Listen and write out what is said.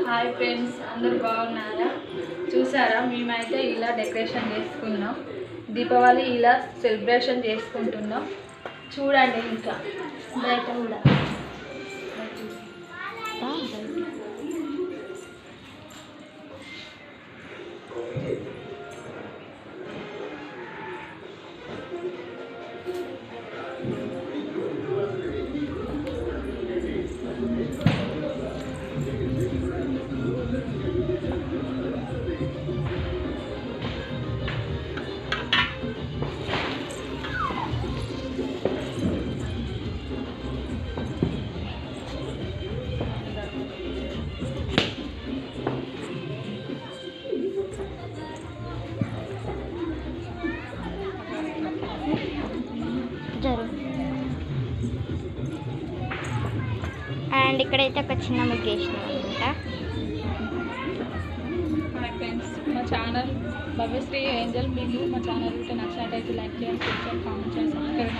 Hi friends, అందరూ బాగున్నారా? చూసారా, మేమైతే ఇలా డెకరేషన్ చేసుకున్నాం. దీపావళి ఇలా సెలబ్రేషన్ చేసుకుంటున్నాం. చూడండి, ఇంకా బయట కూడా అండ్ ఇక్కడైతే ఒక చిన్న ముగ్గు వేసినాం అనమాట. హాయ్ ఫ్రెండ్స్, మా ఛానల్ భవ్యశ్రీ ఏంజల్. మీకు మా ఛానల్ ఉంటే నచ్చినట్టయితే లైక్ చేయండి, షేర్ చేయండి, కామెంట్ చేయండి, సబ్స్క్రైబ్